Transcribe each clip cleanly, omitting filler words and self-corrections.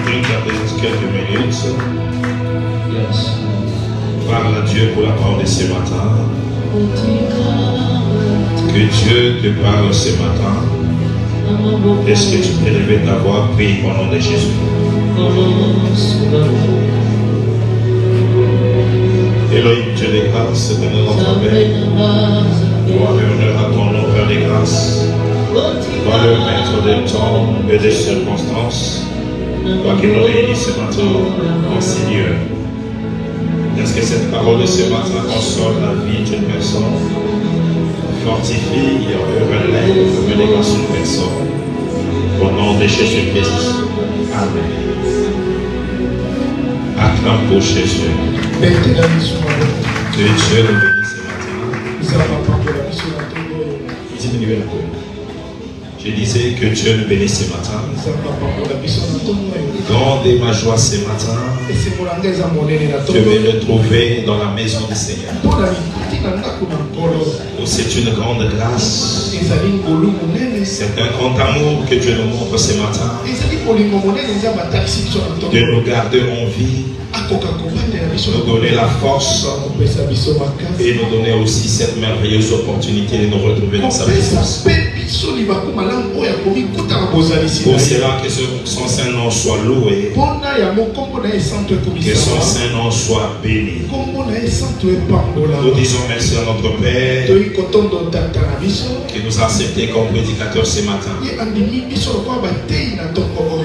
Une quelques minutes. Yes. Parle à Dieu pour la parole de ce matin. Que Dieu te parle ce matin. Est-ce que tu peux lever ta voix, prie au nom de Jésus? Elohim, Dieu des grâces, éternel notre Père. Gloire et honneur à ton nom, Père des grâces. Toi le maître des temps et des circonstances. Toi qui nous réunis ce matin en Seigneur. Est-ce que cette parole de ce matin console la vie d'une personne, fortifie et relève les grâces d'une personne? Au nom de Jésus-Christ. Amen. Acclame pour Jésus. Que Dieu nous bénisse ce matin. Je disais que Dieu nous bénisse ce matin. Grande est ma joie ce matin. Je vais me trouver dans la maison du Seigneur. C'est une grande grâce. C'est un grand amour que Dieu nous montre ce matin. De nous garder en vie. Nous donner la force et nous donner aussi cette merveilleuse opportunité de nous retrouver dans sa présence. Pour cela que son saint nom soit loué, que son saint nom soit béni. Nous disons merci à notre Père qui nous a acceptés comme prédicateur ce matin.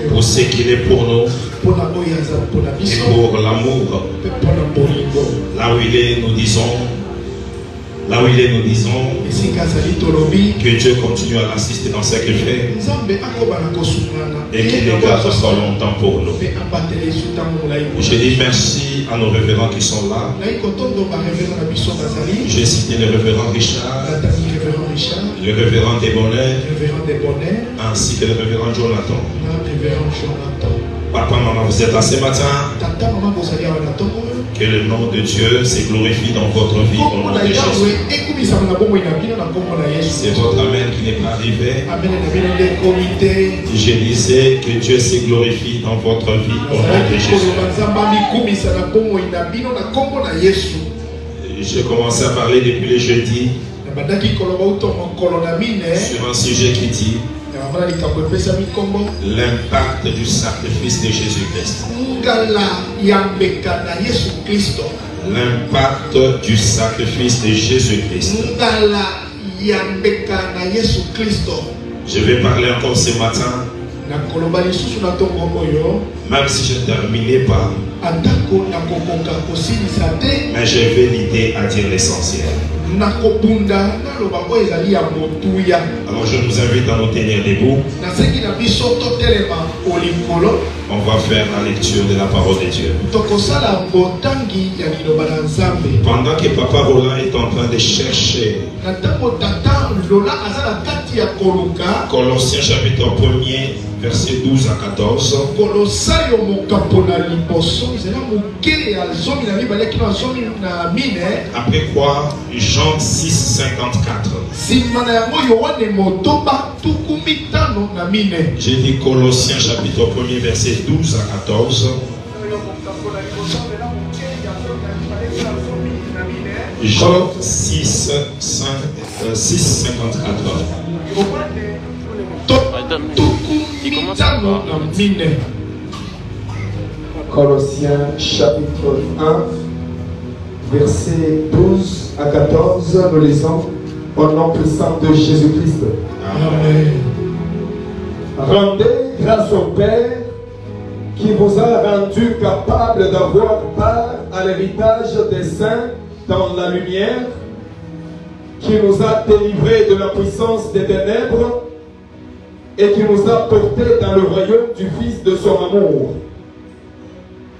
Pour ce qu'il est pour nous et pour l'amour. Là où il est, nous disons que Dieu continue à l'assister dans ce qu'il fait et qu'il le garde encore longtemps pour nous. Je dis merci à nos révérends qui sont là. J'ai cité le révérend Richard, le révérend Desbonnets, ainsi que le révérend Jonathan. Papa, maman, vous êtes là ce matin. Que le nom de Dieu se glorifie dans votre vie au nom de Jésus. C'est votre amen qui n'est pas arrivé. Je disais que Dieu se glorifie dans votre vie au nom de Jésus. Je commençais à parler depuis le jeudi sur un sujet qui dit l'impact du sacrifice de Jésus-Christ. L'impact du sacrifice de Jésus-Christ. Je vais parler encore ce matin. Même si je ne terminais pas, mais j'avais l'idée à dire l'essentiel. Alors je vous invite à nous tenir debout. On va faire la lecture de la parole de Dieu. Pendant que Papa Roland est en train de chercher Colossiens chapitre 1er, verset 12 à 14. Après quoi, Jean 6, 54. J'ai dit Colossiens chapitre 1er, verset 12 à 14. Jean 6, 54. Colossiens chapitre 1, verset 12 à 14, nous lisons au nom puissant de Jésus-Christ. Amen. Rendez grâce au Père qui vous a rendu capable d'avoir part à l'héritage des saints dans la lumière, qui nous a délivrés de la puissance des ténèbres et qui nous a portés dans le royaume du Fils de son amour,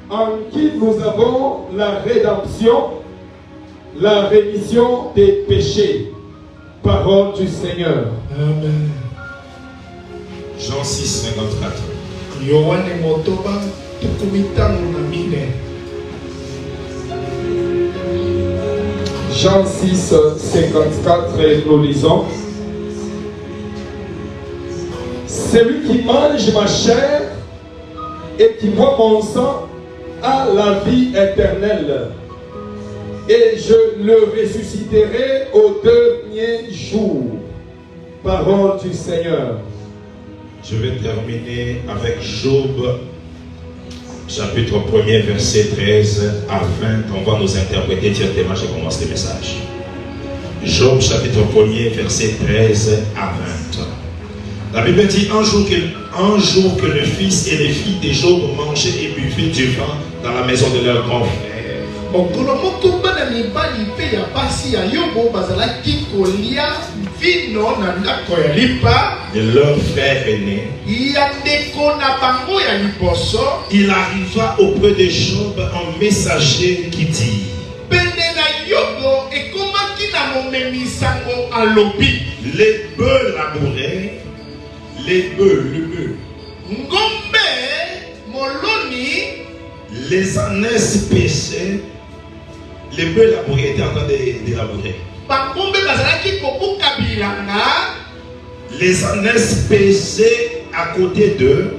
en qui nous avons la rédemption, la rémission des péchés. Parole du Seigneur. Amen. Jean 6, 54. Jean 6, 54, et nous lisons: celui qui mange ma chair et qui boit mon sang a la vie éternelle. Et je le ressusciterai au dernier jour. Parole du Seigneur. Je vais terminer avec Job, chapitre 1er, verset 13 à 20. On va nous interpréter directement, je commence le message. Job, chapitre 1er, verset 13 à 20. La Bible dit un jour que le fils et les filles de Job mangeaient et buvaient du vin dans la maison de leur grand frère. De leur frère aîné, il arriva auprès de Job un messager qui dit: les bœufs labourés, les bœufs, les ânesses pêchées, les bœufs labourés étaient en train de labourer. Les ânesses pêchées à côté d'eux,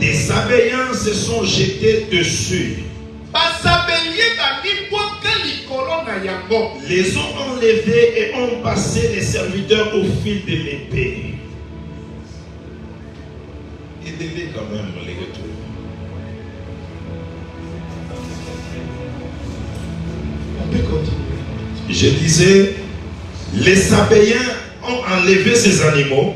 des abéiens se sont jetés dessus. Les ont enlevés et ont passé les serviteurs au fil de l'épée. Et devait quand même les retrouver. On peut continuer. Je disais, les Sabéens ont enlevé ces animaux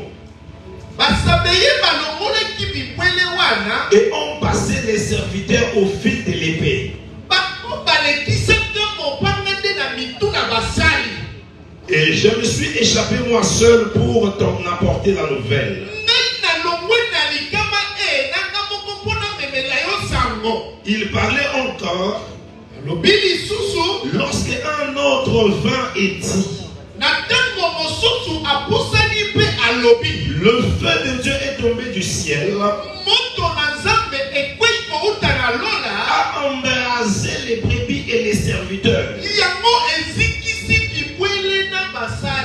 et ont passé les serviteurs au fil de l'épée. Et je me suis échappé moi seul pour t'en apporter la nouvelle. Il parlait encore lorsque un autre vint et dit: le feu de Dieu est tombé du ciel, a embrasé les brebis et les serviteurs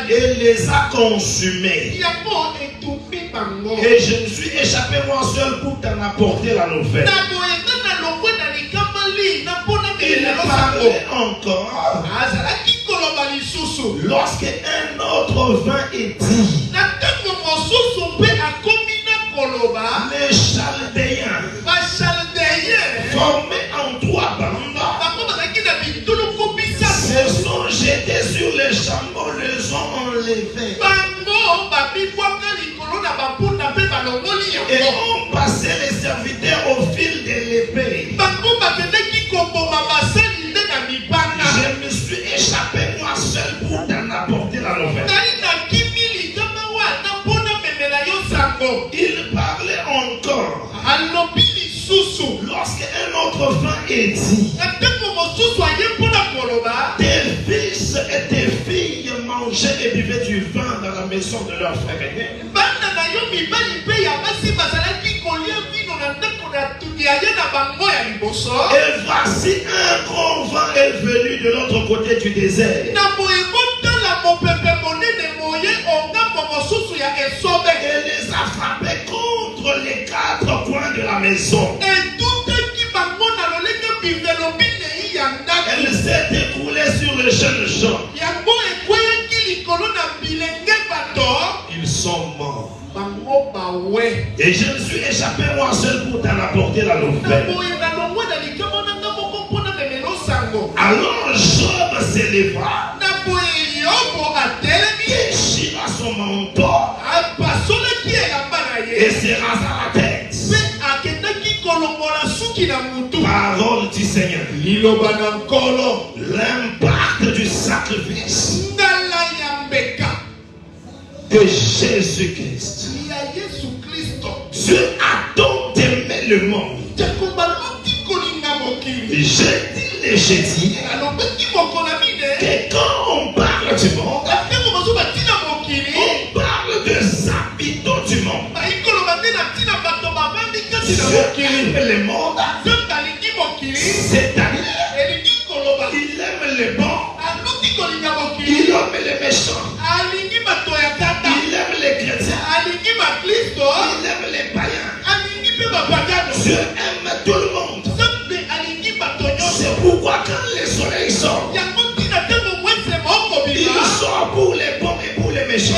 et les a consumés. Et je me suis échappé moi seul pour t'en apporter la nouvelle. Il parlait encore lorsque un autre vint et dit: les Chaldéens formés en 3 bandes se sont jetés sur les chameaux, les ont enlevés et ont passé les serviteurs au fil de l'épée. Je me suis échappé moi seul pour t'en apporter la nouvelle. Il parlait encore lorsque un autre vint et dit: tes fils et tes filles mangeaient et buvaient du vin dans la maison de leur frère aîné. Et voici un grand vent est venu de l'autre côté du désert. Et les a frappés contre les 4 coins de la maison. Elle s'est écoulée sur les jeunes gens. Ils sont morts. Et je me suis échappé moi seul pour t'en apporter la nouvelle. Alors Job s'éleva, déchira son manteau et se rasa la tête. Parole du Seigneur. L'impact du sacrifice de Jésus-Christ. Dieu a tant aimé le monde. J'ai dit que quand on parle du monde, on parle des habitants du monde. Dieu aime le monde, c'est-à-dire il aime les bons, il aime les méchants, il aime les chrétiens, Dieu aime tout le monde. C'est pourquoi quand le soleil sort, il sort pour les bons et pour les méchants.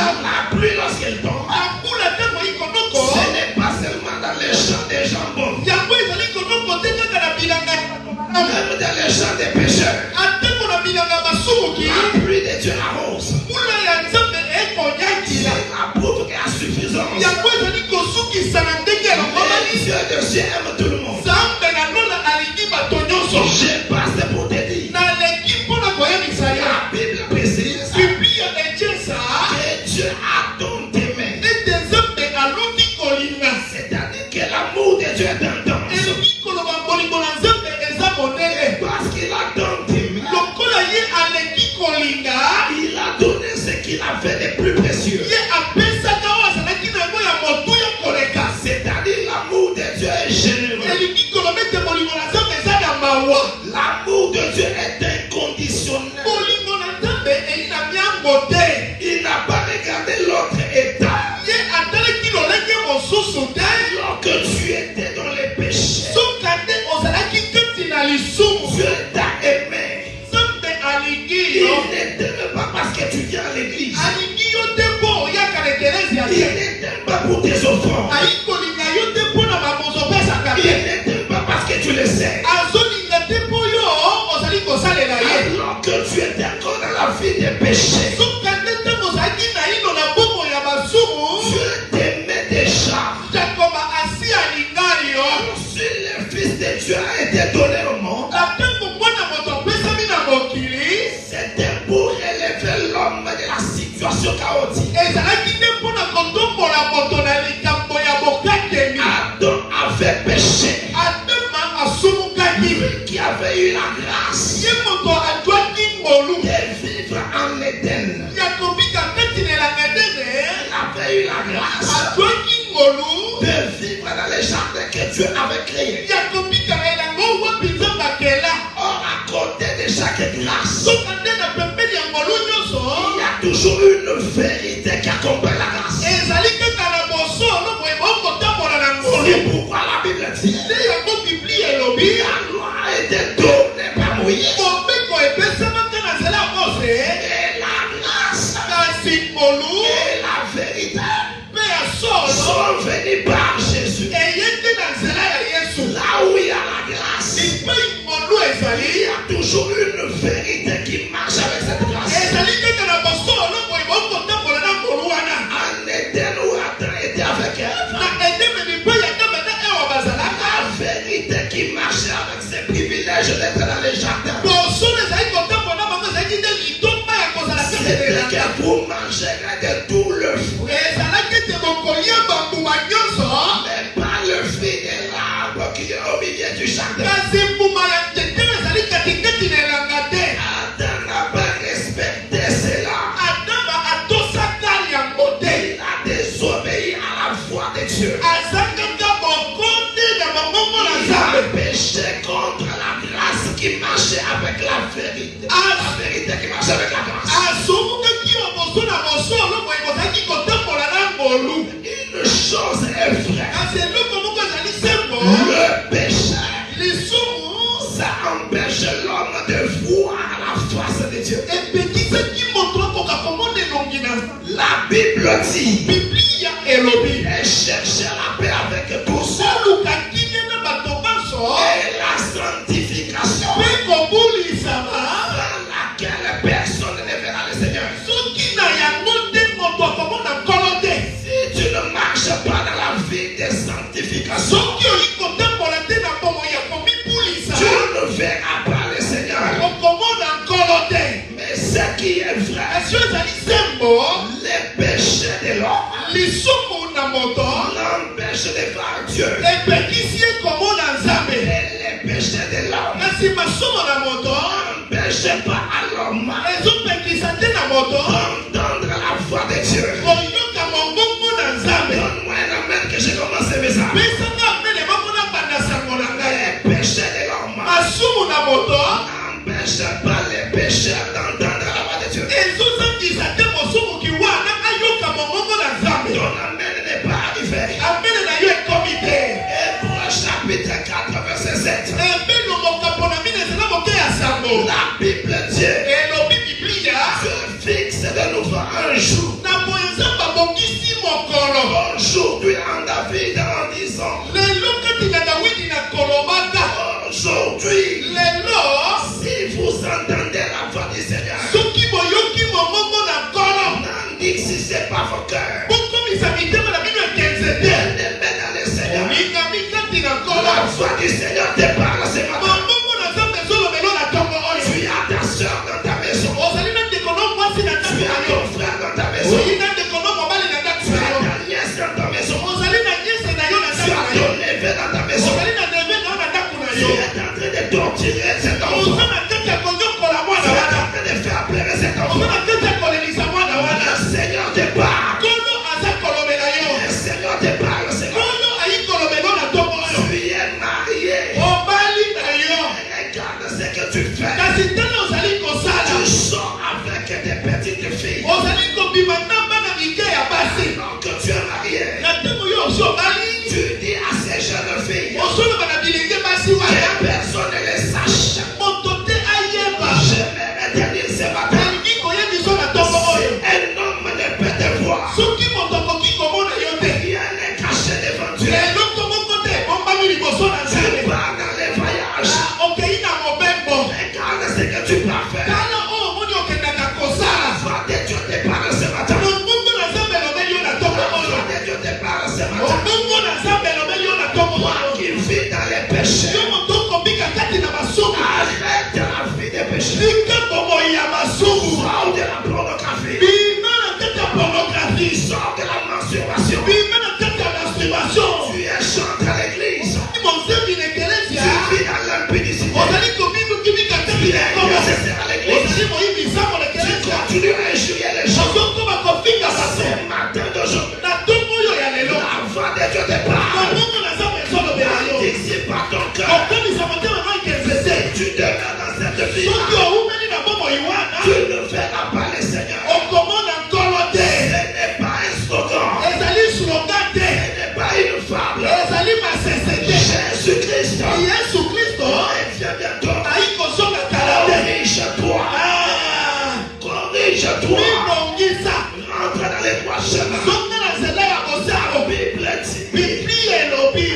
La pluie lorsqu'elle tombe, ce n'est pas seulement dans les champs des jambons, même dans les champs des pécheurs. La pluie de Dieu arrose. C'est la bouffe qui a suffisance. Mais Dieu de Dieu aime tout le monde. Je passe pour te dire. La Bible précise que Dieu a donné tes mains. C'est-à-dire que l'amour de Dieu est intense. Parce qu'il a donné tes mains, il a donné ce qu'il a fait de plus précieux. C'est-à-dire l'amour de Dieu est généreux. L'amour de Dieu est inconditionnel. Il n'a pas regardé l'autre état. Lorsque tu étais dans les péchés, Dieu t'a aimé. Il ne t'aime pas parce que tu viens à l'église. Il ne t'aime pas pour tes offrandes. Il ne t'aime pas parce que tu le sais. Alors que tu étais encore dans la vie des péchés, Dieu t'aimait déjà. Si le Fils de Dieu a été donné au monde, c'était pour élever l'homme de la situation chaotique. Adam avait péché. Lui qui avait eu la grâce de vivre en Éden. Il avait eu la grâce de vivre dans les jardins que Dieu avait créés. Or, à côté de chaque grâce, il y a toujours une vérité qui accompagne la grâce. C'est pourquoi la Bible dit la loi a été donnée par Moïse. Et la grâce et la vérité sont venus par Jésus. Là où il y a la grâce, il y a toujours une vérité qui marche avec cette grâce. En Éden où Adam était avec Ève, la vérité qui marchait avec ses privilèges d'être dans les jardins, c'était que vous mangerez de tout le fruit, mais pas le fruit de l'arbre qui est au milieu du jardin. Adam n'a pas respecté cela. Il a désobéi à la voix de Dieu. Il a péché contre la grâce qui marchait avec la vérité. La vérité qui marchait avec la grâce. Une chose est vraie. Le péché, ça empêche l'homme de voir la face de Dieu. La Bible dit et chercher la paix avec tous et la sanctification dans laquelle personne ne verra le Seigneur. Si tu ne marches pas dans la vie de sanctification, tu ne verras pas le Seigneur. Mais ce qui est vrai, les péchés de l'homme l'empêchent de voir Dieu. Et les péchés de l'homme n'empêchent pas à l'homme d'entendre la voix de Dieu. Donne-moi un amen que j'ai commencé mes âmes. Les péchés de l'homme n'empêchent pas les pécheurs d'entendre la voix de Dieu. Ton amen n'est pas arrivé. c'est de nouveau un jour. Aujourd'hui en David en disant aujourd'hui, si vous entendez la voix du Seigneur, n'indexez pas vos cœurs. Bien-aimés dans le Seigneur, la voix du Seigneur te parle ce matin. Tu as ta soeur dans ta maison. Tu as ton frère dans ta maison. Tu as ta nièce dans ta maison. Tu as ton neveu dans ta maison. Tu es en train de torturer cet enfant. Tu es en train de faire pleurer cet enfant. Le Seigneur te parle. Le Seigneur te parle. Tu es marié. Regarde ce que tu fais. Tu sors avec des petites filles. Alors que tu es marié, tu dis à ces jeunes filles que personne ne les sache. J'aimerais te dire ce matin, si un homme ne peut te voir, rien n'est caché devant Dieu. Tu pars dans les voyages. Regarde ce que tu peux faire. La voix de Dieu te parle ce matin. La voix de Dieu te parle ce matin. Toi qui vis dans les péchés, arrête la vie des péchés. Sors de la pornographie. Sors de la masturbation. Tu es chanté à l'église. Tu vis dans l'impudicité. Tu es exercé à l'église. Tu continues à injurier les gens. Ce matin d'aujourd'hui, la voix de Dieu te parle. N'anticipe pas ton cœur. Tu demeures dans cette vie. Tu ne verras pas le Seigneur. Ce n'est pas un slogan. Ce n'est pas une fable. Jésus-Christ revient bientôt. Corrige-toi. Rentre dans les trois chemins. La Bible dit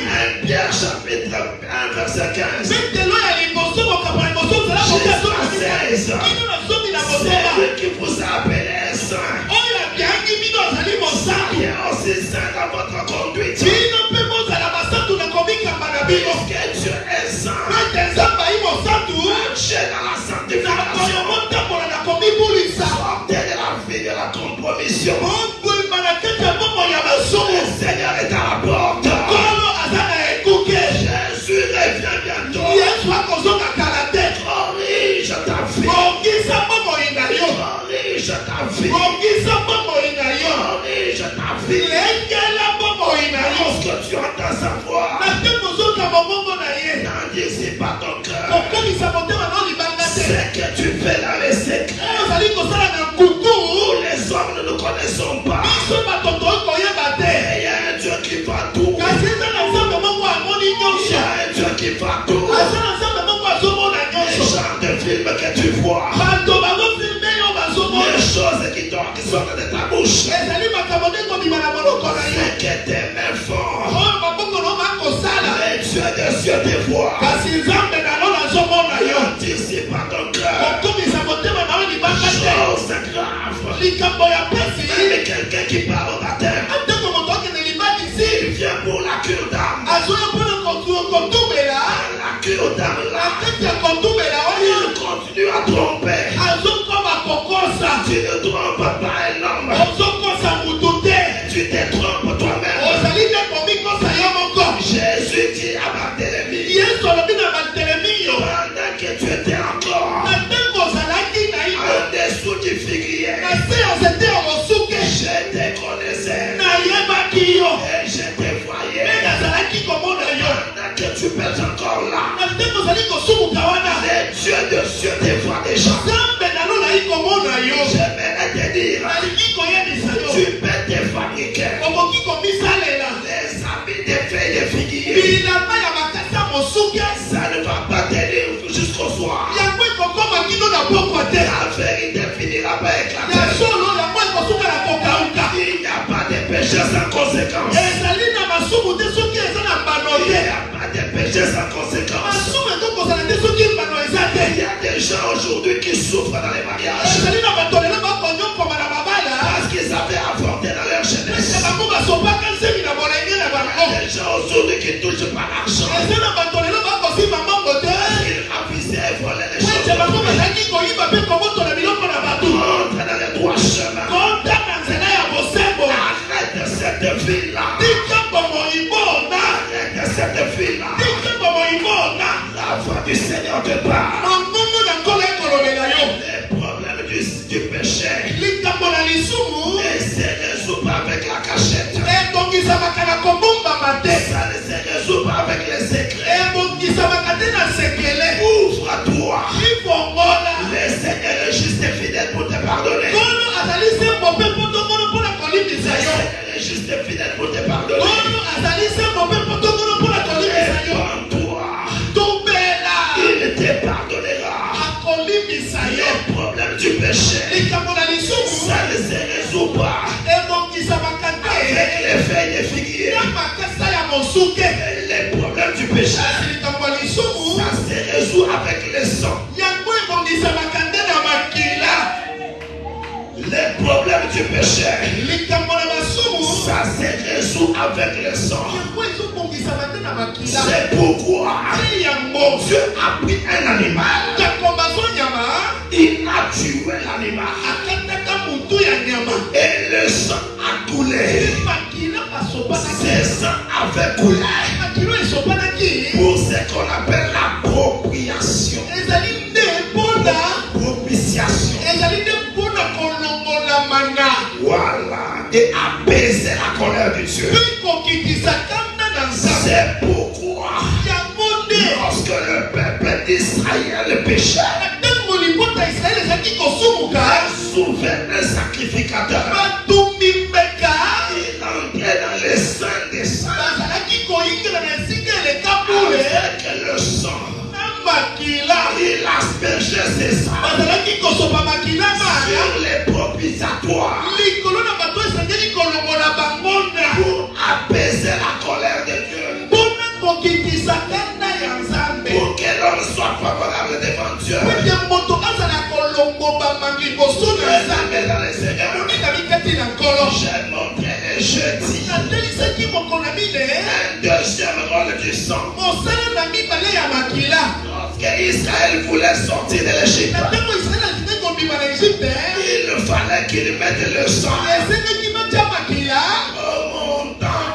1 Pierre chapitre 1 verset 15. Jésus 16. C'est lui qui vous a appelé saint. Soyez aussi saint dans votre conduite. Puisque Dieu est saint. Marchez dans la sanctification. Sortez de la vie de la compromission. Le Seigneur est à la porte. Jésus revient bientôt. Corrige ta vie. Corrige ta vie. Corrige ta vie. Lorsque tu entends sa voix, n'anticipe pas ton cœur. Ce que tu fais dans les secrets, les hommes ne nous connaissons pas. Il y a un Dieu qui va tout. Il y a un Dieu qui va tout. Les genres de films que tu vois, les choses qui sortent de ta bouche, c'est que tes mains font. Mais Dieu des cieux te voit. N'anticipe pas ton cœur. Chose grave. Même quelqu'un qui part au baptême, il vient pour la cure d'âme. La cure d'âme là, il continue à tromper. Tu ne trompes pas un homme. Tu te trompes toi-même. Jésus dit à Barthélemy, pendant que tu étais encore en dessous du figuier, je te connaissais et je te voyais. Pendant que tu pèses encore là, fidèle pour te pardonner. Il te pardonnera. Les problèmes du péché, ça ne se résout pas avec les feuilles de figuier. Les problèmes du péché, ça se résout avec le sang. Les problèmes du péché, ça se résout avec le sang. C'est pourquoi Dieu a pris un animal. Il a tué l'animal. Et le sang a coulé. Ce sang avait coulé pour ce qu'on appelle la propitiation. Propitiation. Voilà. Et apaiser la colère de Dieu. C'est pourquoi lorsque le peuple d'Israël péchait, souverain un sacrificateur, il entrait dans le sein des saints avec le sang. Il aspergeait ses sangs sur les propitiatoires pour apaiser la colère de Dieu, pour que l'homme soit favorable devant Dieu. Dans les Seigneurs, j'ai montré le jeudi un deuxième rôle du sang. Lorsque Israël voulait sortir de l'Égypte, il fallait qu'il mette le sang au montant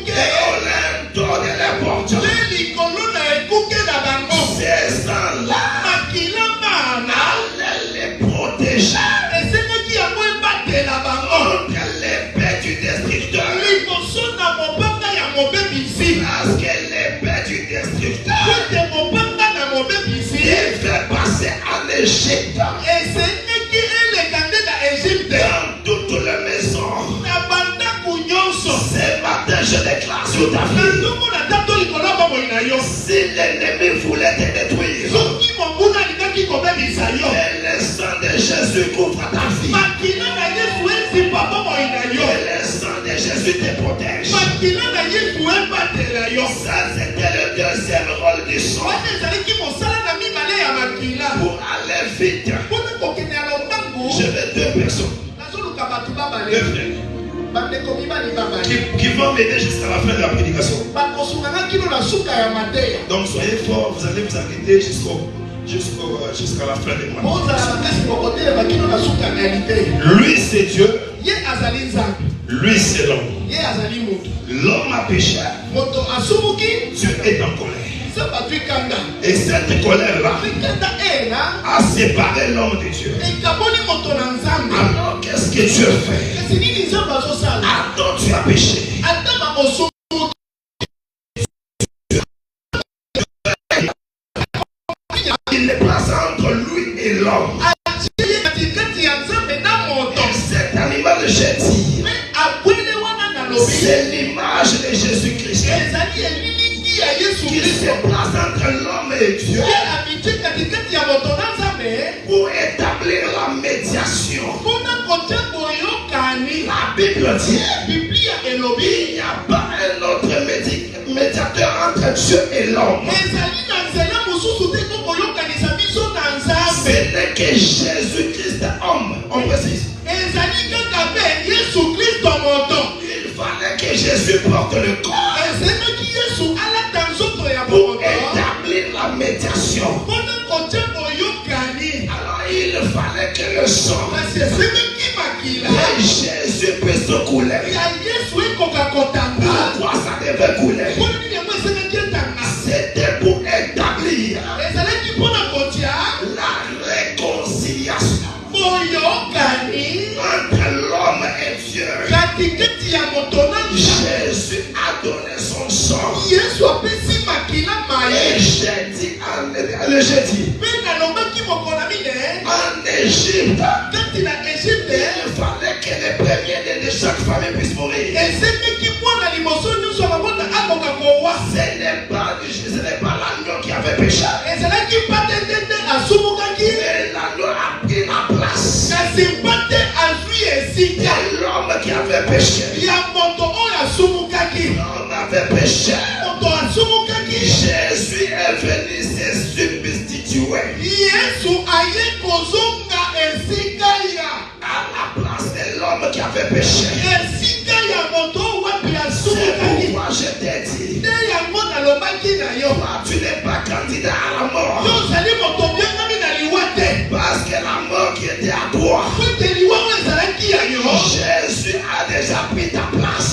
et au linteau de la porte. Ces sangs-là allaient les protéger contre l'épée du destructeur. Parce que l'épée du destructeur il fait passer en Égypte, dans toutes les maisons. Ce matin, je déclare sur ta vie, si l'ennemi voulait te détruire, et le sang de Jésus couvre ta vie, et le sang de Jésus te protège. Ça, c'était le deuxième rôle du sang. Pour aller vite, je veux deux personnes, deux frères, qui vont m'aider jusqu'à la fin de la prédication. Donc soyez forts, vous allez vous arrêter jusqu'à la fin du mois. Lui c'est Dieu, lui c'est l'homme. L'homme a péché, Dieu est en colère. Et cette colère-là a séparé l'homme de Dieu. Alors qu'est-ce que Dieu fait? Attends, tu as péché. Il est placé entre lui et l'homme. Cet animal, j'ai dit, c'est l'image de Jésus-Christ qui se place entre l'homme et Dieu pour établir la médiation. La Bible dit il n'y a pas un autre médiateur entre Dieu et l'homme. Ce n'est que Jésus-Christ homme. On précise. Il fallait que Jésus porte le corps pour établir la médiation. Alors il fallait que le sang de Jésus puisse couler. Pourquoi ça devait couler? C'était pour établir la réconciliation entre l'homme et Dieu. Jésus a donné son sang. Et j'ai dit en Égypte, il fallait que les premiers chaque femme puisse mourir. Ce n'est pas l'agneau qui avait péché. Mais l'agneau a pris la place. Et l'homme qui avait péché. L'homme avait péché. Jésus est venu se substituer à la place de l'homme qui avait péché. C'est pourquoi je t'ai dit, toi, tu n'es pas candidat à la mort. Parce que la mort qui était à toi, Jésus a déjà pris ta place.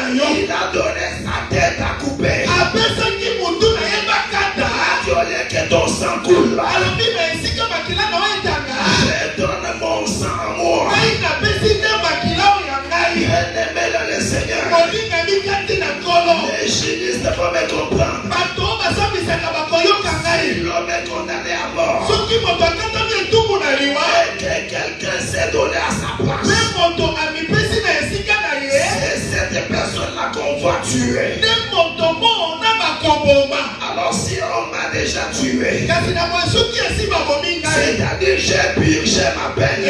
Il a donné sa tête à couper. Que ton sang coule. Je donne mon sang à moi. Bien-aimé dans le Seigneur. Les génistes ne vont me comprendre. Si l'homme est condamné à mort, et que quelqu'un s'est donné à sa place, c'est cette personne-là qu'on va tuer. Alors si on m'a déjà tué, c'est-à-dire j'ai purgé ma peine.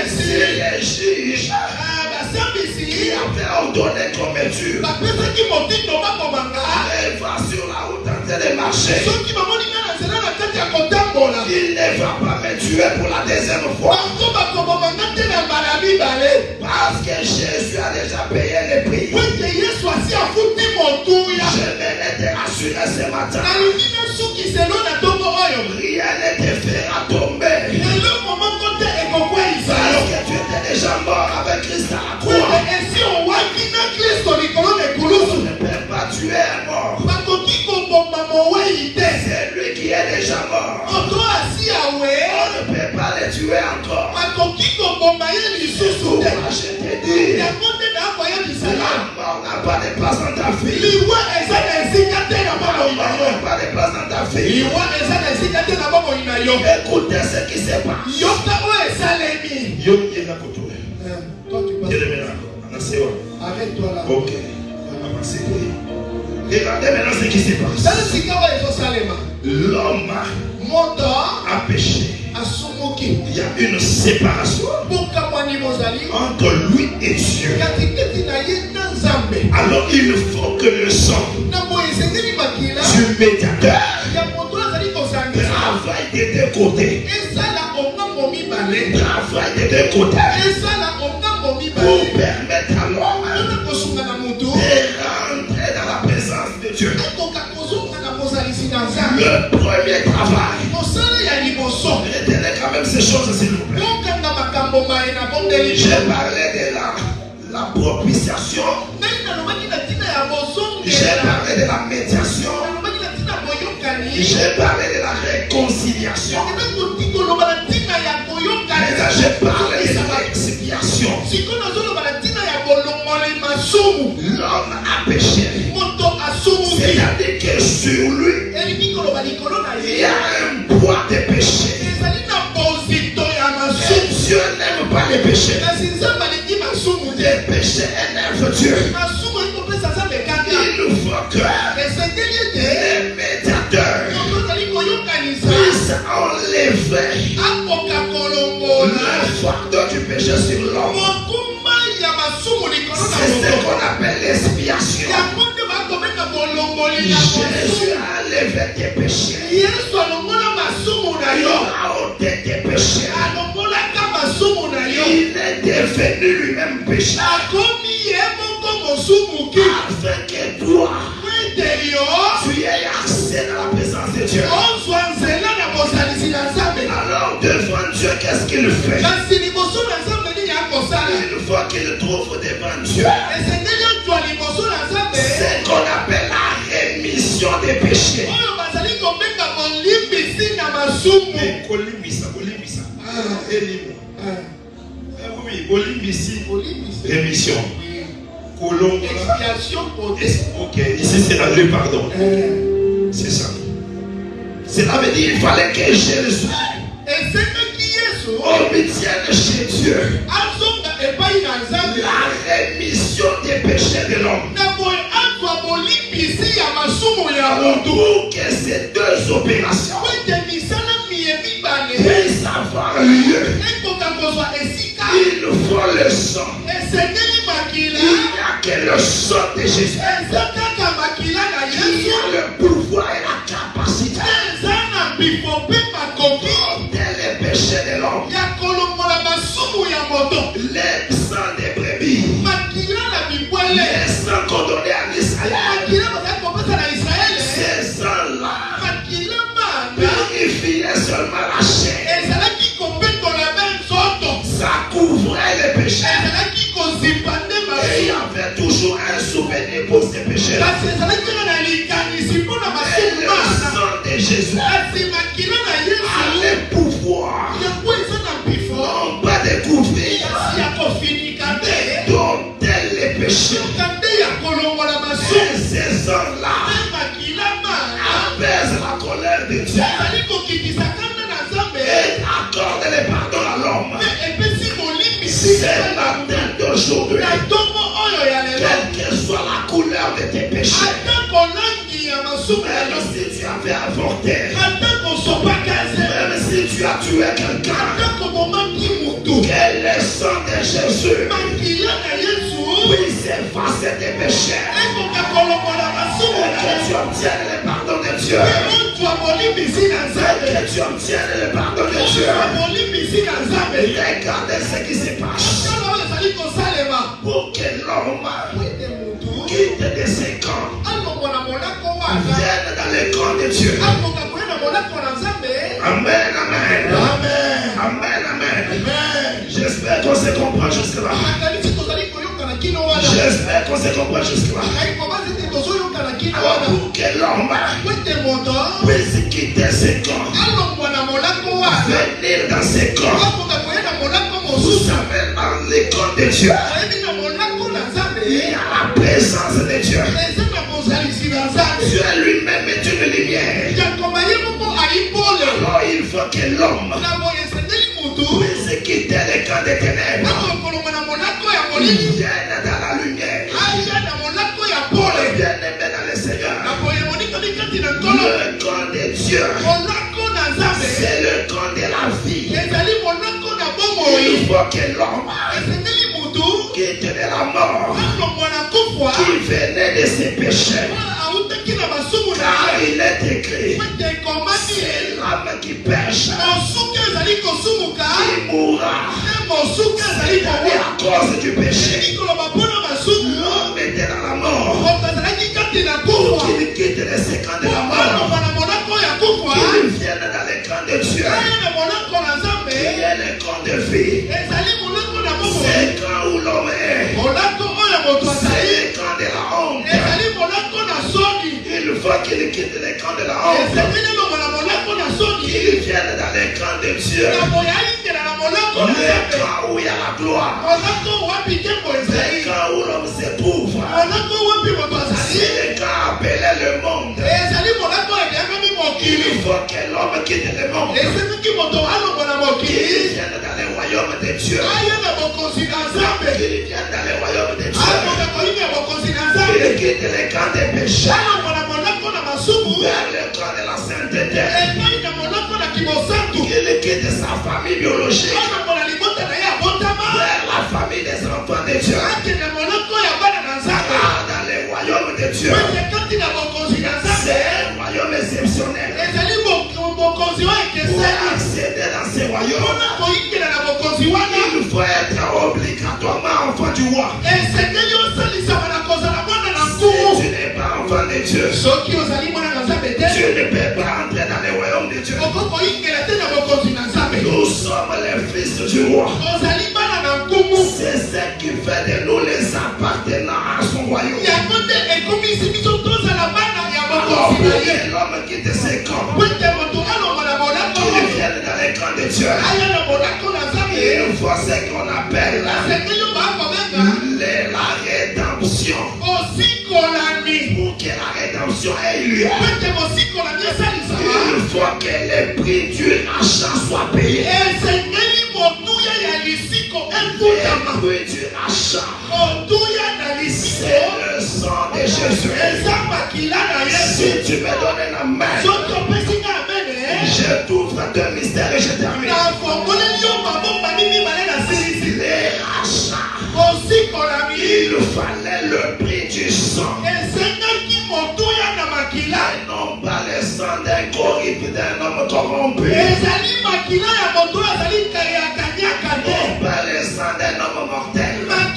Si les juges qui avaient ordonné qu'on me tue, elle va sur la route en train de marcher, il ne va pas me tuer pour la deuxième fois. Parce que Jésus a déjà payé le prix. Je vais te rassurer ce matin. Rien ne te fera tomber. Parce que tu étais déjà mort avec Christ à la croix. Tu ne peux pas tuer un mort. C'est lui qui est déjà mort. On ne peut pas le tuer encore. Pourquoi je te dis, la mort n'a pas de place dans ta vie. La mort n'a pas de place dans ta vie. Écoutez ce qui se passe. Arrête-toi là. Ok. Regardez maintenant ce qui se passe. L'homme a péché. Il y a une séparation entre lui et Dieu. Alors il faut que le sang du médiateur travaille des deux côtés. Travaille des deux côtés. Pour permettre à l'homme de rentrer dans la présence de Dieu. Le premier travail. Retenez quand même ces choses s'il vous plaît. J'ai parlé de la propitiation. J'ai parlé de la médiation. J'ai parlé de la réconciliation. Maintenant j'ai parlé de l'expiation. L'homme a péché. C'est-à-dire que sur lui, il y a un poids de péché. Et Dieu n'aime pas les péchés. Les péchés énervent Dieu. Il faut que les médiateurs puissent enlever le fardeau du péché sur l'homme. C'est ce qu'on appelle l'expiation. Jésus a enlevé tes péchés. Il a ôté tes péchés. Il est devenu lui-même péché. Afin que toi, tu aies accès dans la présence de Dieu. Alors devant Dieu, qu'est-ce qu'il fait? Il faut qu'il trouve devant Dieu ce qu'on appelle la rémission des péchés. Rémission. Ok, ici c'est la rue, pardon. C'est ça. Cela veut dire qu'il fallait que Jésus obtiennent chez Dieu la rémission des péchés de l'homme. Pour que ces deux opérations puissent avoir lieu, il faut le sang. Il n'y a que le sang de Jésus qui a le pouvoir et la capacité d'ôter les péchés de l'homme. Les sangs des brebis, les sangs qu'on donnait à Israël, ces sangs-là purifiaient seulement la chair. Ça couvrait les péchés. Et il y avait toujours un souvenir pour ces péchés. Et le sang de Jésus a le pouvoir non pas de couvrir, mais d'ôter les péchés. Et ces sangs-là apaisent la colère de Dieu et accordent les pardons à l'homme. C'est la matin d'aujourd'hui, quelle que soit la couleur de tes péchés, même si tu avais avorté, même si tu as tué quelqu'un, que le sang de Jésus puisse effacer tes péchés et que tu obtiennes le pardon de Dieu. Et que tu obtiennes le pardon de Dieu. Regardez ce qui se passe. Pour que l'homme quitte de ses camps, vienne dans le camp de Dieu. Amen, amen. Amen, amen. J'espère qu'on se comprend jusque-là. J'espère qu'on se comprend jusque-là. Alors pour que l'homme puisse quitter ses camps, venir dans ses camps, vous savez, dans les camps de Dieu, il y a la présence de Dieu. Dieu lui-même est une lumière. Alors il faut que l'homme puisse quitter les camps des ténèbres, vienne dans la lumière. Bien-aimé dans le Seigneur, le camp de Dieu, c'est le camp de la vie. Il faut que l'homme quitte de la mort, qui venait de ses péchés, car il est écrit, c'est l'âme qui pêche qui mourra. C'est à cause du péché. L'homme était dans la mort. Pour qu'il quitte les séquences de la mort, qu'il vienne dans les camps de Dieu, qui est le camp de vie. C'est quand où l'homme est. C'est le camp de la honte. Il faut qu'il quitte les camps de la honte, qu'il vienne dans les camps de Dieu, le camp où il y a la gloire, le camp où l'homme s'éprouve. C'est le camp appelé le monde. Il faut que l'homme quitte le monde, qu'il vienne dans le royaume de Dieu, qu'il vienne dans le royaume de Dieu, qu'il quitte le camp des péchés vers le camp de la sainteté, qu'il quitte sa famille biologique vers la famille des enfants de Dieu. Dans le royaume de Dieu, c'est un royaume exceptionnel. Pour accéder dans ce royaume, il faut être obligatoirement enfant du roi. Si tu n'es pas enfant de Dieu, tu ne peux pas entrer dans le royaume de Dieu. Nous sommes les fils du roi. C'est ce qui fait de nous les appartenants à son royaume. Alors pour que l'homme quitte ses camps, qu'il vienne dans les camps de Dieu, il faut ce qu'on appelle la rédemption. Pour que la rédemption ait lieu, il faut que le prix du rachat soit payé. fruit du rachat. C'est le sang de Jésus. Si tu me donnes la main, je t'ouvre deux mystères et je termine. Les rachats, il fallait le prix du sang. Et non pas le sang d'un corrupte, d'un homme corrompu. Non pas le sang d'un homme mortel. Parce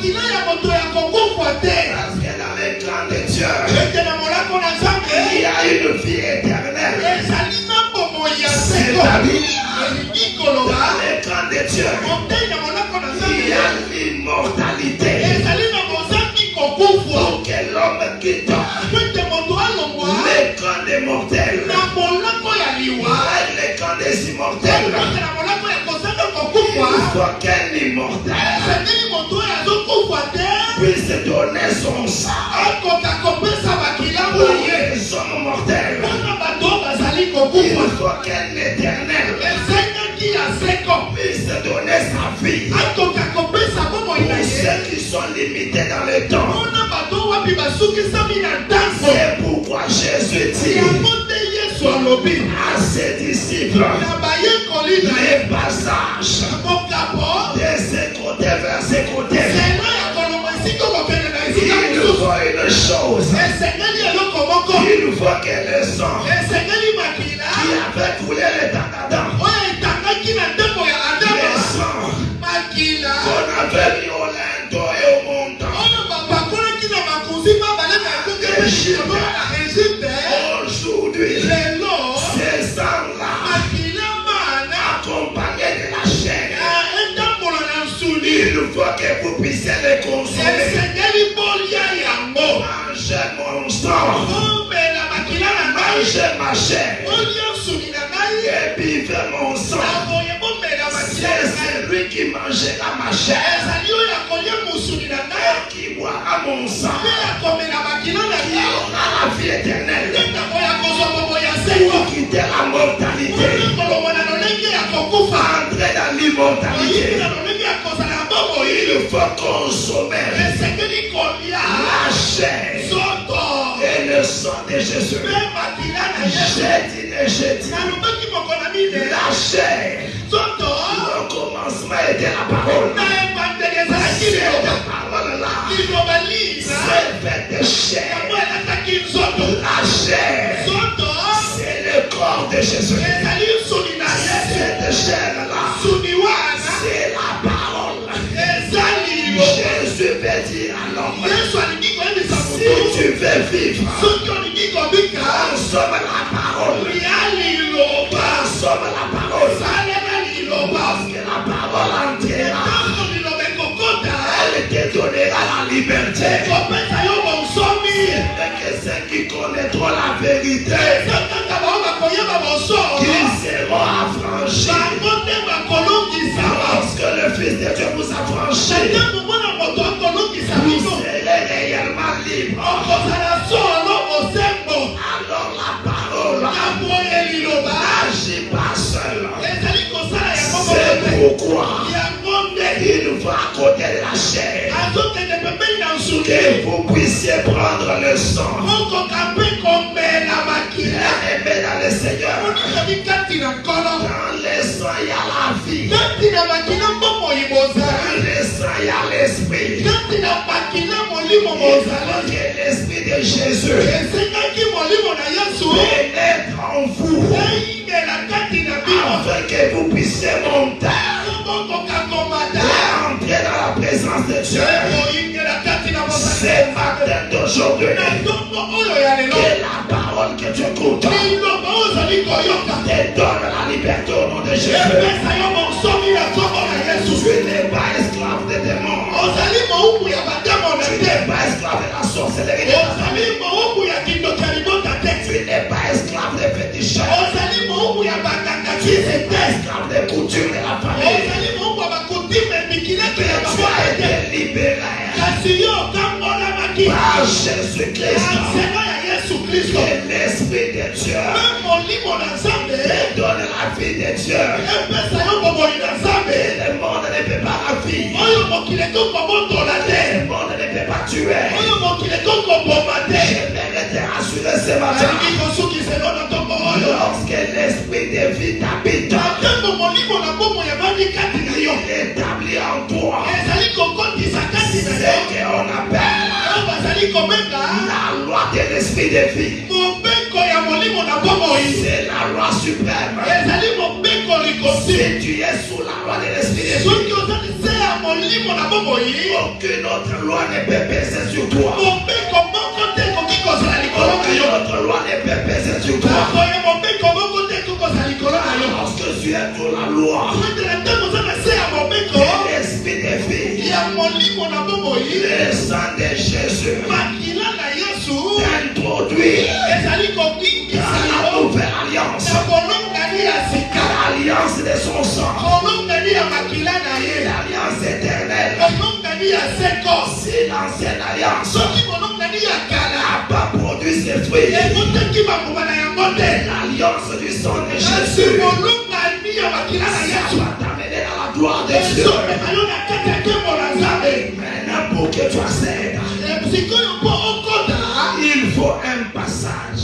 que dans le clan de Dieu, il y a une vie éternelle. C'est-à-dire, dans le clan de Dieu, il y a l'immortalité. Pour que l'homme quitte le camp des mortels, le camp des immortels, il faut qu'un immortel puisse donner son sang pour les hommes mortels. Il faut qu'un éternel puisse donner sa vie pour ceux qui sont limités dans le temps. C'est pourquoi Jésus dit à ses disciples les passages de ce côté vers ce côté. Il faut une chose. Il faut que le sang qui avait coulé le temps d'Adam, le sang qu'on avait mis au linteau et au montant, aujourd'hui, ces sangs-là, accompagnés de la chair, il faut que vous puissiez les consommer. Mangez mon sang, mangez ma chair, et buvez mon sang. C'est celui qui mangera ma chair, qui boira mon sang, qui aura la vie éternelle, pour quitter la mortalité, entrer dans l'immortalité. Il faut consommer la chair et le sang de Jésus. J'ai dit la chair. Le commencement était la parole. Cette parole-là c'est fait de chair. La chair, c'est le corps de Jésus. Cette chair-là, c'est la parole. Jésus veut dire à l'homme, si tu veux vivre, consomme la parole. Consomme la parole. Parce que la parole entière, elle te donnera la liberté. C'est que ceux qui connaîtront la vérité, qui seront affranchis. Lorsque le Fils de Dieu vous affranchit, vous serez réellement libre. Alors la parole n'agit pas seule. C'est pourquoi il va accorder la chair, que vous puissiez prendre le sang. Bien-aimé dans le Seigneur, dans le sang il y a la vie, dans le sang il y a l'esprit. Il faut que l'esprit de Jésus pénètre en vous, afin que vous puissiez monter et entrer dans la présence de Dieu. C'est matin d'aujourd'hui que la parole que tu écoutes te donne la liberté au nom de Jésus. Tu n'es pas esclave des démons. Tu n'es pas esclave de la sorcellerie de ta famille. Tu n'es pas esclave des féticheurs. Tu n'es pas esclave des coutumes de la famille. Tu as été libéré par Jésus-Christ. Que l'Esprit de Dieu te donne la vie de Dieu. Et le monde ne peut pas la vivre. Le monde ne peut pas tuer. J'aimerais te rassurer ce matin. Lorsque l'esprit de vie t'habite, il établit en toi ce qu'on appelle la loi de l'esprit de vie. C'est la loi suprême. Si tu es sous la loi de l'esprit de vie, aucune autre loi ne peut peser sur toi. Aucune autre loi ne peut peser sur toi. Parce que tu es sous la loi de l'esprit de vie. Le sang de Jésus t'introduit dans la nouvelle alliance. L'alliance de son sang. L'alliance éternelle. Si l'ancienne alliance n'a pas produit ses fruits, l'alliance du sang de Jésus va t'amener dans la gloire de Dieu. Maintenant, pour que tu accèdes, il faut un passage.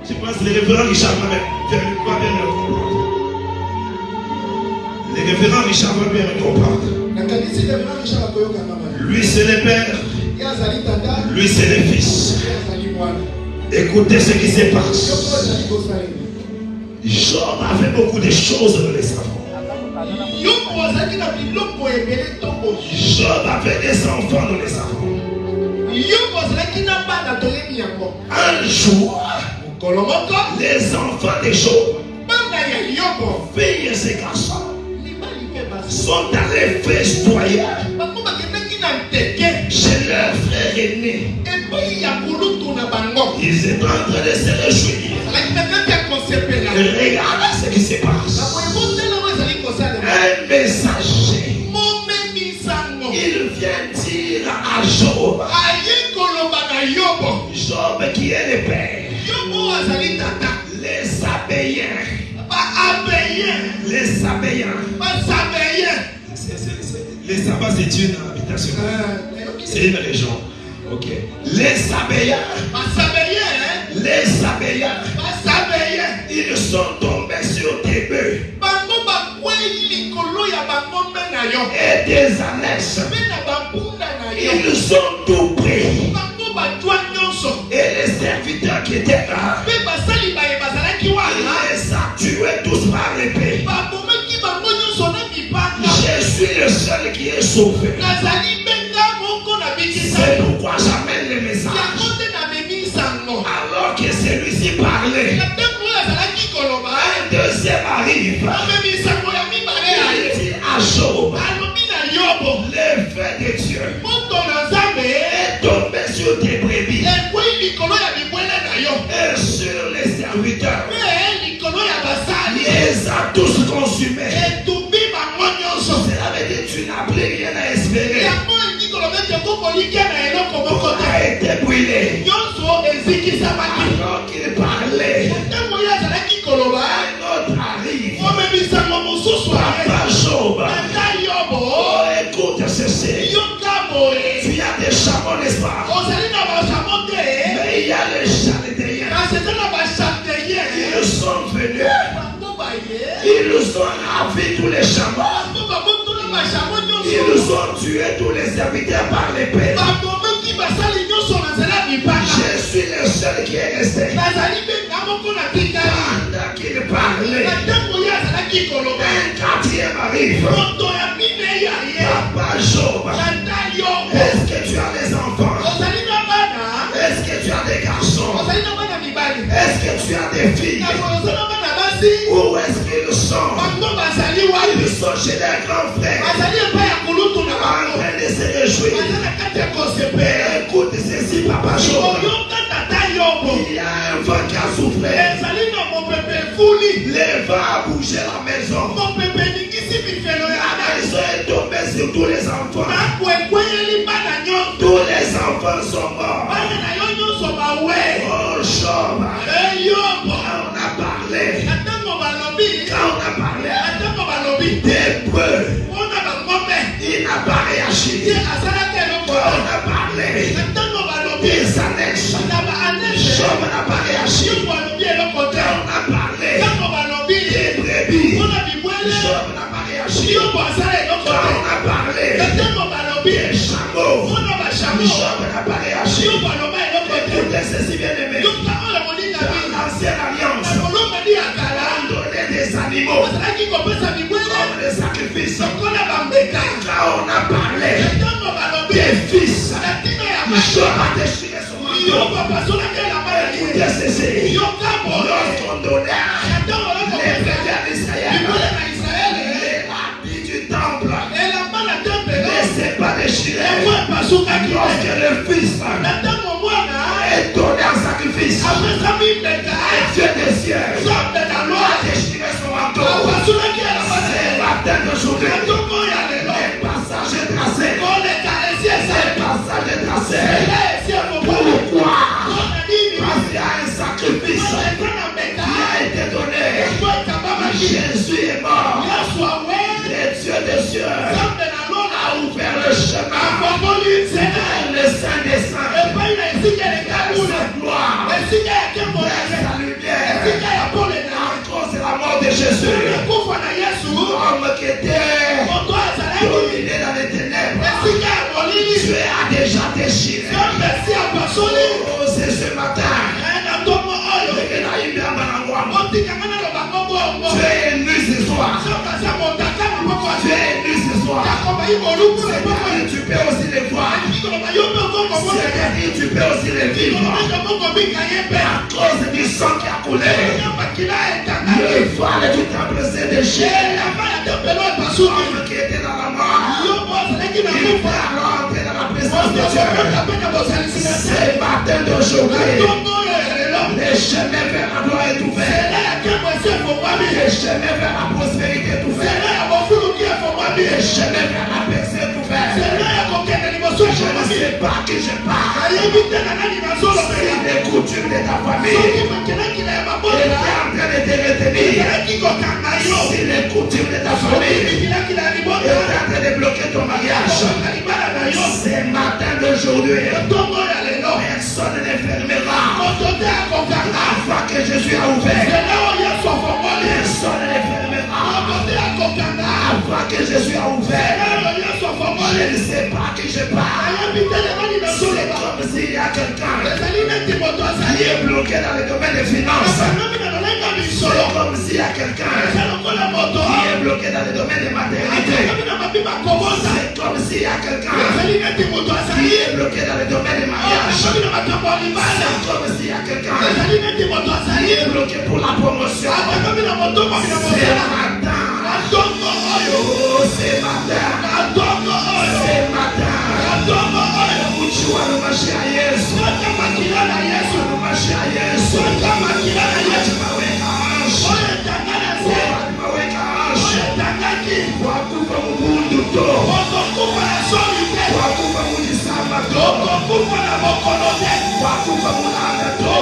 Je pense que les référents Richard va bien me comprendre. Les référents Richard va bien me comprendre. Lui c'est le Père, lui c'est le Fils. Écoutez ce qui se passe. Job a fait beaucoup de choses dans les savants. Job avait des enfants dans les savants. Un jour, les enfants de Job, filles et ses garçons, sont allés festoyer chez leur frère aîné. Ils étaient en train de se réjouir. Regardez ce qui se passe. Un messager, il vient dire à Job, Job qui est le père, les Sabéens, les Sabéens, les Sabbats c'est une habitation, c'est une région. Ok. Les Sabéens, ils sont tombés sur des bœufs et des annexes. Ils ont tout pris. Et les serviteurs qui étaient là, il les a tués tous par l'épée. Je suis le seul qui est sauvé. C'est pourquoi j'amène le message. Alors que celui-ci parlait, un deuxième arrive. Il dit à Job, le feu de Dieu est tombé sur tes brebis et sur les serviteurs. Il les a tous consumés. Cela veut dire que tu n'as plus rien à espérer. Tout a été brûlé. Alors qu'il parlait, un autre arrive. Papa Job, oh, écoute ceci. Tu as des chameaux, n'est-ce pas? Mais il y a les Chaldéens. Ils sont venus. Ils ont ravi tous les chameaux. Ils ont tué tous les serviteurs par l'épée. Je suis le seul qui est resté. Pendant qu'il parlait, un quatrième arrive. Papa Job, est-ce que tu as des enfants? Est-ce que tu as des garçons? Est-ce que tu as des filles? Où est-ce qu'ils sont? Ils sont chez leurs grands frères, en train de se réjouir. Écoute ceci, Papa Job. Il y a un vent qui a soufflé. Le vent a bougé la maison. La maison est tombée sur tous les enfants. Tous les enfants sont morts. Oh, Job, on a parlé. Quand on a parlé des bœufs Il n'a pas réagi. On a parlé des annexes. Job n'a pas réagi. On a parlé des brebis. Job n'a pas réagi. On a parlé des chameaux. Job n'a pas réagi. Écoutez ceci, bien aimé. Dans l'ancienne alliance, on donnait des animaux comme des sacrifices. Quand on a parlé des fils, Job a déchiré son manteau. Écoutez ceci. Lorsqu'on donnait les vêtements d'Israël, les habits du temple ne s'est pas déchiré. Lorsque le fils est donné en sacrifice, Dieu des cieux a déchiré son manteau. C'est matin d'aujourd'hui. Les passages est tracé. Les passages est tracé. Pourquoi? Parce qu'il y a un sacrifice qui a été donné. Jésus est mort. Les dieux des cieux a ouvert le chemin. C'est le Saint des Saints. Cette gloire. Sa lumière. Encore c'est la mort de Jésus. L'homme qui était dominé dans les ténèbres. Dieu a déjà déchiré. Oh, c'est ce matin. Tu es élu ce soir. Tu es élu ce soir. C'est-à-dire tu peux aussi les voir. C'est-à-dire tu peux aussi les vivre. À cause du sang qui a coulé, le voile du temple s'est déchiré. L'homme qui était dans la mort, il peut rentrer dans la présence de Dieu. C'est matin d'aujourd'hui. Les chemins vers la gloire est ouvert. Les chemins vers la prospérité est ouvert. Les chemins vers la paix est ouvert. Je ne sais pas qui je parle. Si les coutumes de ta famille est en train de te retenir, si les coutumes de ta famille est en train de bloquer ton mariage, c'est matin d'aujourd'hui. Personne ne fermera avant que Jésus a ouvert. Personne ne fermera avant que Jésus a ouvert. Je ne sais pas qui je parle. C'est comme s'il y a quelqu'un qui est bloqué dans le domaine des finances. C'est comme s'il y a quelqu'un qui est bloqué dans le domaine des matérialités. C'est comme s'il y a quelqu'un qui est bloqué dans le domaine des mariages. C'est comme s'il y a quelqu'un qui est bloqué pour la promotion. C'est matin. Oh, c'est matin. C'est matin. Uchua no mashi ya Yesu. No mashi ya Yesu. Maweka asha. Maweka asha. Wakufa mundu to. Wakufa mujisama to. Wakufa mulanda to.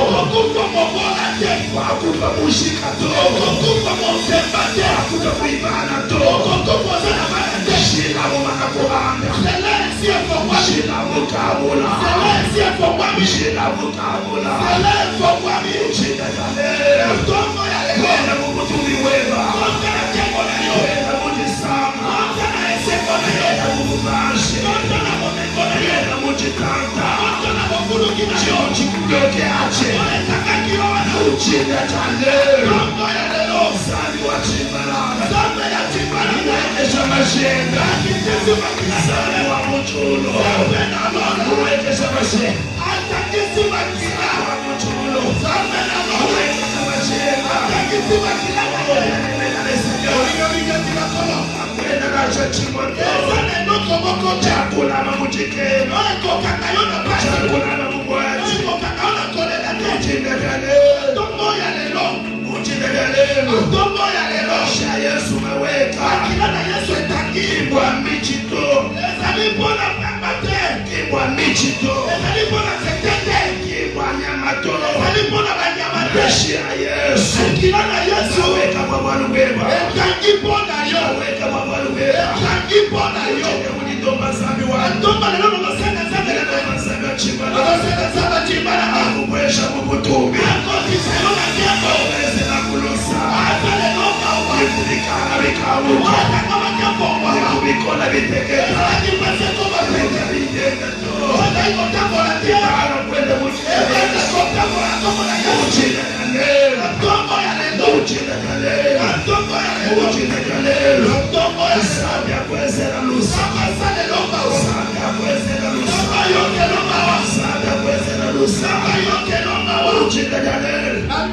Wakufa mushika to. Wakufa kuibana to. Shila mwana kuhanda. Shila mukabula. Shila mukabula. Shila yale. Wena mukutumi weba. Wena mujisama. Wena mukubashi. Wena mujikanta. Chikudoke ache. Uchida chale. Sali wa chimbalana. Uwekesha mashenga. Sali wa muchulo. Uwekesha mashenga. Sali wa muchulo. Uwekesha mashenga. Akwenda nacho chimoto. Chakula mamujikeno. Chakula mamubwaji. Uchida chale. Uchida chale. Sha Yesu meweka. Kibwa michito. Kibwa michito. Kibwa nyamato. Yeshi ya Yesu. Weka kwa Bwana wema. Weka kwa Bwana wema. Uchi